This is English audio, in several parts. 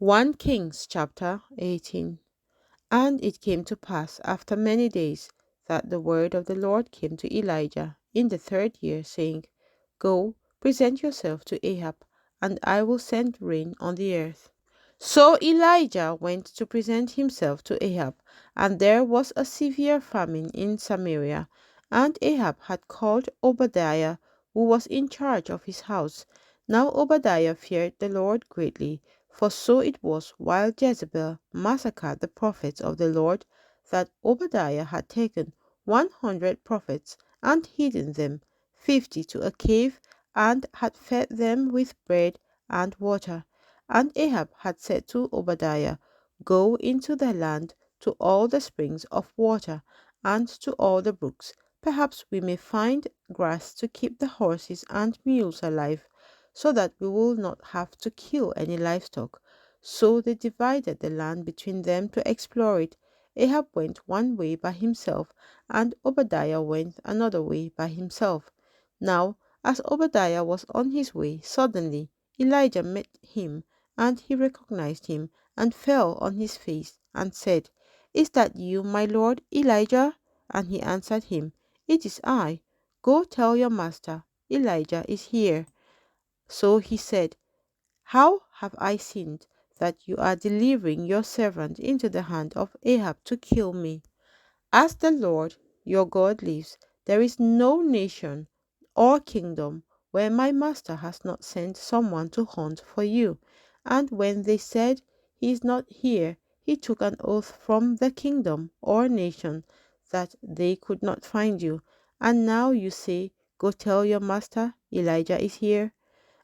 1 Kings chapter 18. And it came to pass after many days that the word of the Lord came to Elijah in the 3rd year, saying, Go, present yourself to Ahab, and I will send rain on the earth. So Elijah went to present himself to Ahab, and there was a severe famine in Samaria. And Ahab had called Obadiah, who was in charge of his house. Now Obadiah feared the Lord greatly, for so it was while Jezebel massacred the prophets of the Lord, that Obadiah had taken 100 prophets and hidden them, 50 to a cave, and had fed them with bread and water. And Ahab had said to Obadiah, Go into the land to all the springs of water, and to all the brooks. Perhaps we may find grass to keep the horses and mules alive, so that we will not have to kill any livestock. So they divided the land between them to explore it. Ahab went one way by himself, and Obadiah went another way by himself. Now, as Obadiah was on his way, suddenly Elijah met him, and he recognized him, and fell on his face, and said, Is that you, my lord Elijah? And he answered him, It is I. Go tell your master, Elijah is here. So he said, How have I sinned, that you are delivering your servant into the hand of Ahab to kill me? As the Lord your God lives, there is no nation or kingdom where my master has not sent someone to hunt for you. And when they said, He is not here, he took an oath from the kingdom or nation that they could not find you. And now you say, Go tell your master, Elijah is here.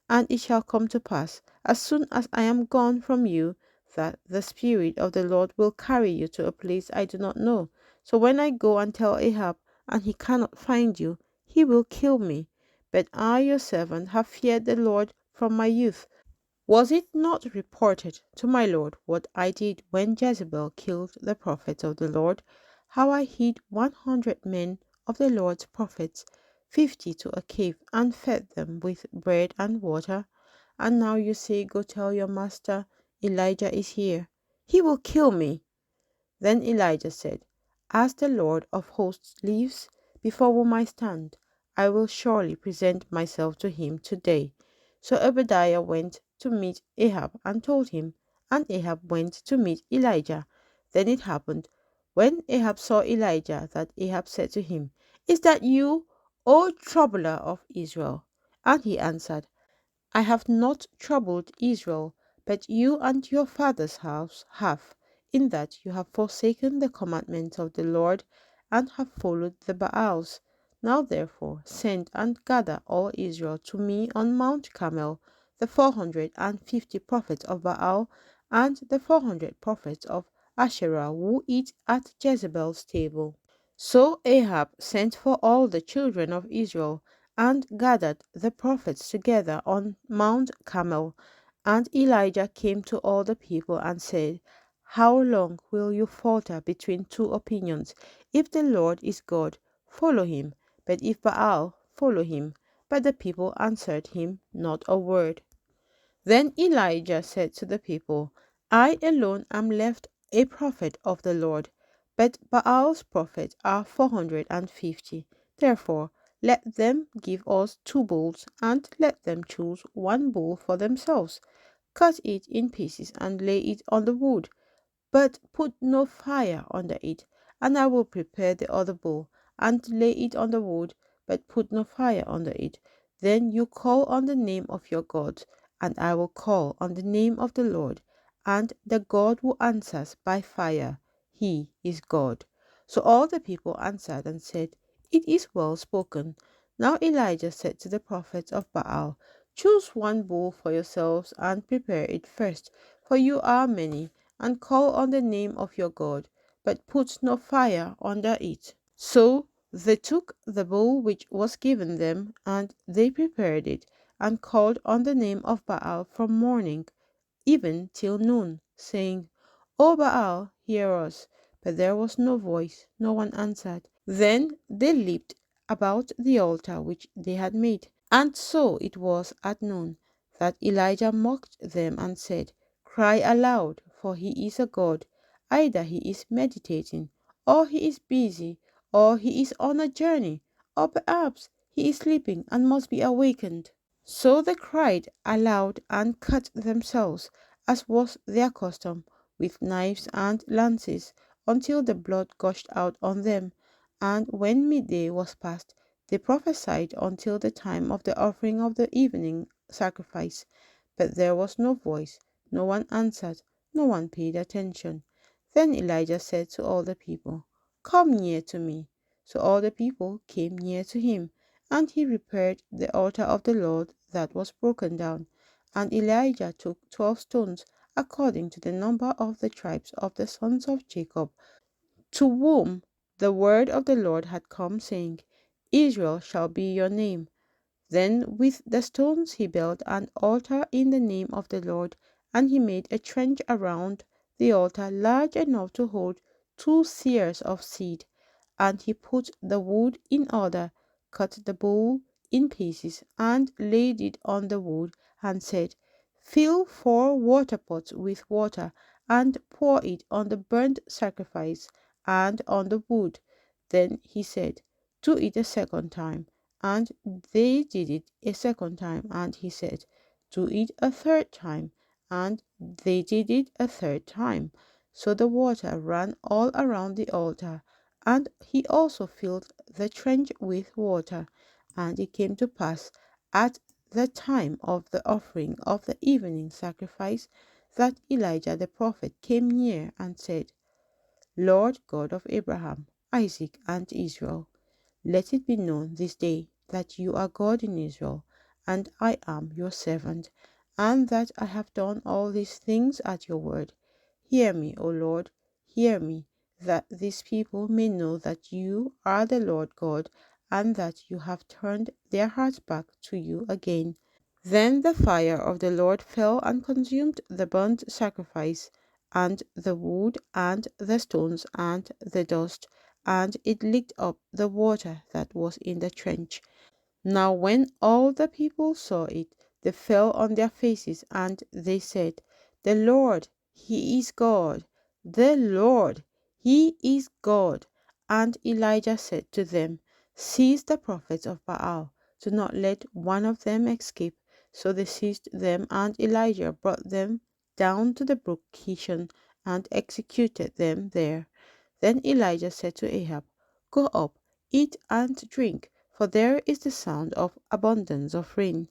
And it shall come to pass, as soon as I am gone from you, that the Spirit of the Lord will carry you to a place I do not know. So when I go and tell Ahab, and he cannot find you, he will kill me. But I, your servant, have feared the Lord from my youth. Was it not reported to my Lord what I did when Jezebel killed the prophets of the Lord? How I hid 100 men of the Lord's prophets, 50 to a cave, and fed them with bread and water? And now you say, Go tell your master, Elijah is here. He will kill me. Then Elijah said, As the Lord of hosts lives, before whom I stand, I will surely present myself to him today. So Obadiah went to meet Ahab and told him, and Ahab went to meet Elijah. Then it happened, when Ahab saw Elijah, that Ahab said to him, Is that you, O troubler of Israel? And he answered, I have not troubled Israel, but you and your father's house have, in that you have forsaken the commandments of the Lord, and have followed the Baals. Now therefore send and gather all Israel to me on Mount Carmel, the 450 prophets of Baal, and the 400 prophets of Asherah, who eat at Jezebel's table. So Ahab sent for all the children of Israel, and gathered the prophets together on Mount Carmel. And Elijah came to all the people and said, How long will you falter between two opinions? If the Lord is God, follow him, but if Baal, follow him. But the people answered him not a word. Then Elijah said to the people, I alone am left a prophet of the Lord, but Baal's prophets are 450. Therefore, let them give us 2 bulls, and let them choose 1 bull for themselves. Cut it in pieces and lay it on the wood, but put no fire under it. And I will prepare the other bull, and lay it on the wood, but put no fire under it. Then you call on the name of your God, and I will call on the name of the Lord, and the God who answers by fire, he is God. So all the people answered and said, It is well spoken. Now Elijah said to the prophets of Baal, Choose 1 bull for yourselves, and prepare it first, for you are many, and call on the name of your God, but put no fire under it. So they took the bull which was given them, and they prepared it, and called on the name of Baal from morning even till noon, saying, O Baal, hear us. But there was no voice, no one answered. Then they leaped about the altar which they had made. And so it was at noon that Elijah mocked them and said, cry aloud, for he is a god. Either he is meditating, or he is busy, or he is on a journey, or perhaps he is sleeping and must be awakened." So they cried aloud and cut themselves, as was their custom, with knives and lances, until the blood gushed out on them. And when midday was past, they prophesied until the time of the offering of the evening sacrifice. But there was no voice, no one answered, no one paid attention. Then Elijah said to all the people, "Come near to me." So all the people came near to him, and he repaired the altar of the Lord that was broken down. And Elijah took 12 stones, according to the number of the tribes of the sons of Jacob, to whom the word of the Lord had come, saying, "Israel shall be your name." Then with the stones he built an altar in the name of the Lord, and he made a trench around the altar large enough to hold 2 seahs of seed. And he put the wood in order, cut the bowl in pieces, and laid it on the wood, and said, "Fill 4 water pots with water, and pour it on the burnt sacrifice and on the wood." Then he said, "Do it a second time." And they did it a second time. And he said, "Do it a third time." And they did it a third time. So the water ran all around the altar, and he also filled the trench with water. And it came to pass at the time of the offering of the evening sacrifice that Elijah the prophet came near and said, "Lord God of Abraham, Isaac, and Israel, let it be known this day that you are God in Israel, and I am your servant, and that I have done all these things at your word. Hear me, O Lord, hear me, that these people may know that you are the Lord God, and that you have turned their hearts back to you again." Then the fire of the Lord fell and consumed the burnt sacrifice, and the wood, and the stones, and the dust, and it licked up the water that was in the trench. Now when all the people saw it, they fell on their faces, and they said, "The Lord, he is God. The Lord, he is God." And Elijah said to them, "Seize the prophets of Baal. Do not let one of them escape." So they seized them, and Elijah brought them down to the brook Kishon and executed them there. Then Elijah said to Ahab, "Go up, eat and drink, for there is the sound of abundance of rain."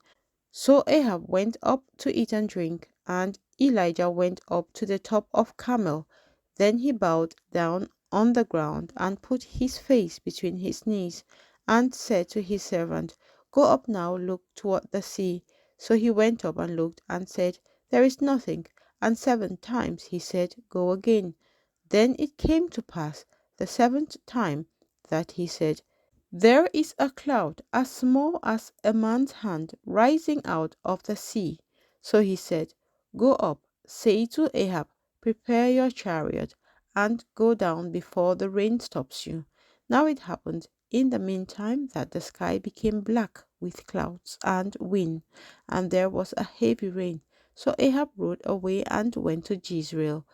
So Ahab went up to eat and drink, and Elijah went up to the top of Carmel. Then he bowed down on the ground and put his face between his knees, and said to his servant, "Go up now, look toward the sea." So he went up and looked, and said, "There is nothing." And 7 times he said, "Go again." Then it came to pass the 7th time that he said, "There is a cloud as small as a man's hand rising out of the sea." So he said, "Go up, say to Ahab, prepare your chariot, and go down before the rain stops you." Now it happened in the meantime that the sky became black with clouds and wind, and there was a heavy rain. So Ahab rode away and went to Jezreel.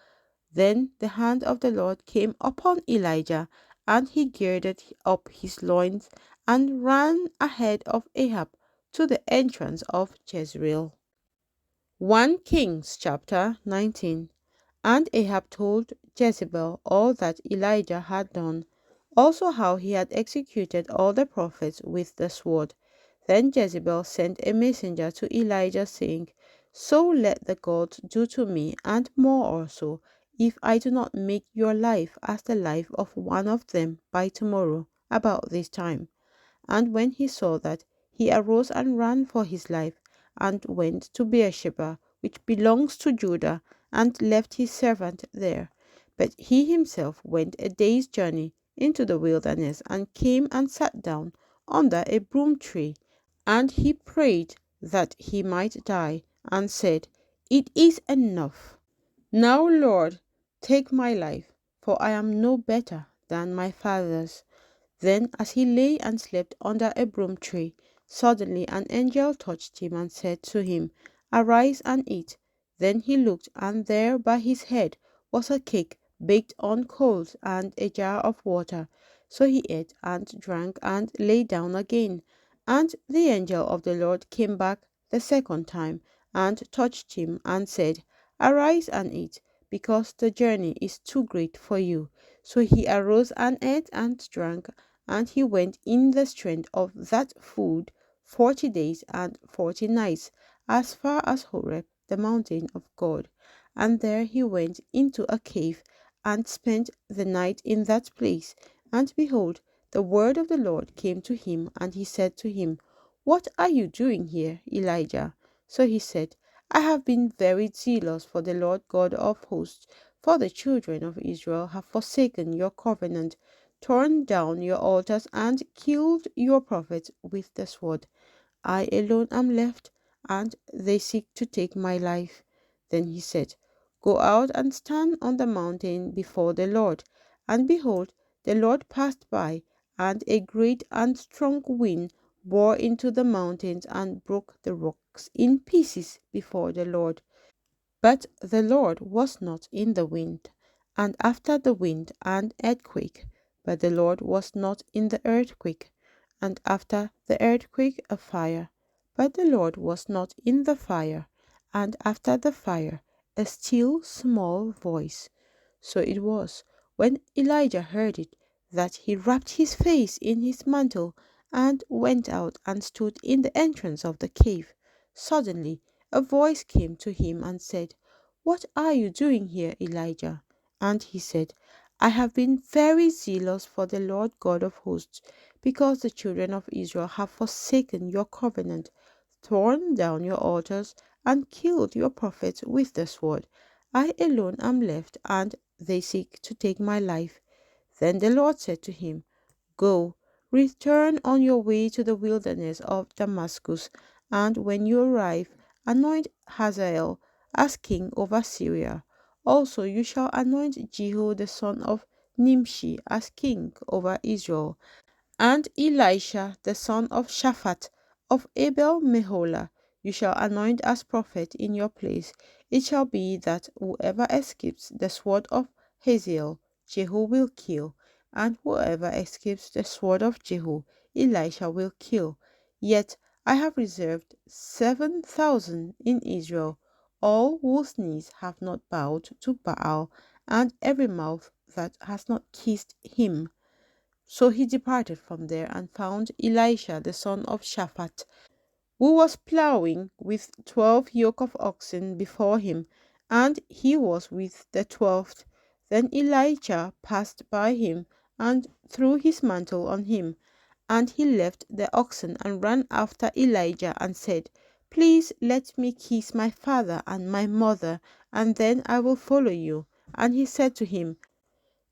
Then the hand of the Lord came upon Elijah, and he girded up his loins and ran ahead of Ahab to the entrance of Jezreel. 1 Kings chapter 19. And Ahab told Jezebel all that Elijah had done, also how he had executed all the prophets with the sword. Then Jezebel sent a messenger to Elijah, saying, "So let the gods do to me, and more also, if I do not make your life as the life of one of them by tomorrow, about this time." And when he saw that, he arose and ran for his life, and went to Beersheba, which belongs to Judah, and left his servant there. But he himself went a day's journey into the wilderness, and came and sat down under a broom tree. And he prayed that he might die, and said, "It is enough. Now, Lord, take my life, for I am no better than my fathers." Then, as he lay and slept under a broom tree, suddenly an angel touched him and said to him, "Arise and eat." Then he looked, and there by his head was a cake baked on coals and a jar of water. So he ate and drank and lay down again. And the angel of the Lord came back the second time and touched him and said, Arise and eat, because the journey is too great for you. So he arose and ate and drank, and he went in the strength of that food 40 days and 40 nights, as far as Horeb, the mountain of God. And there he went into a cave and spent the night in that place. And behold, the word of the Lord came to him, and he said to him, What are you doing here, Elijah? So he said, I have been very zealous for the Lord God of hosts, for the children of Israel have forsaken your covenant, torn down your altars, and killed your prophets with the sword. I alone am left, and they seek to take my life. Then he said, Go out and stand on the mountain before the Lord. And behold, the Lord passed by, and a great and strong wind bore into the mountains and broke the rocks in pieces before the Lord. But the Lord was not in the wind, and after the wind an earthquake. But the Lord was not in the earthquake, and after the earthquake a fire. But the Lord was not in the fire, and after the fire a still small voice. So it was, when Elijah heard it, that he wrapped his face in his mantle, and went out and stood in the entrance of the cave. Suddenly a voice came to him and said, What are you doing here, Elijah? And he said, I have been very zealous for the Lord God of hosts, because the children of Israel have forsaken your covenant, torn down your altars, and killed your prophets with the sword. I alone am left, and they seek to take my life. Then the Lord said to him, Go, return on your way to the wilderness of Damascus, and when you arrive, anoint Hazael as king over Syria. Also you shall anoint Jehu the son of Nimshi as king over Israel, and Elisha the son of Shaphat of Abel Meholah you shall anoint as prophet in your place. It shall be that whoever escapes the sword of Hazael, Jehu will kill, and whoever escapes the sword of Jehu, Elisha will kill. Yet I have reserved 7,000 in Israel, all whose knees have not bowed to Baal, and every mouth that has not kissed him. So he departed from there and found Elisha the son of Shaphat, who was plowing with 12 yoke of oxen before him, and he was with the 12th. Then Elijah passed by him and threw his mantle on him, and he left the oxen and ran after Elijah and said, Please let me kiss my father and my mother, and then I will follow you. And he said to him,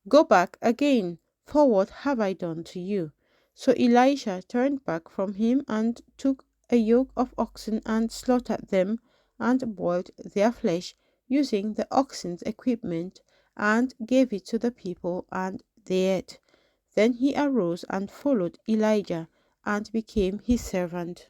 Go back again, for what have I done to you? So Elisha turned back from him and took a yoke of oxen and slaughtered them and boiled their flesh using the oxen's equipment and gave it to the people, and they ate. Then he arose and followed Elijah and became his servant.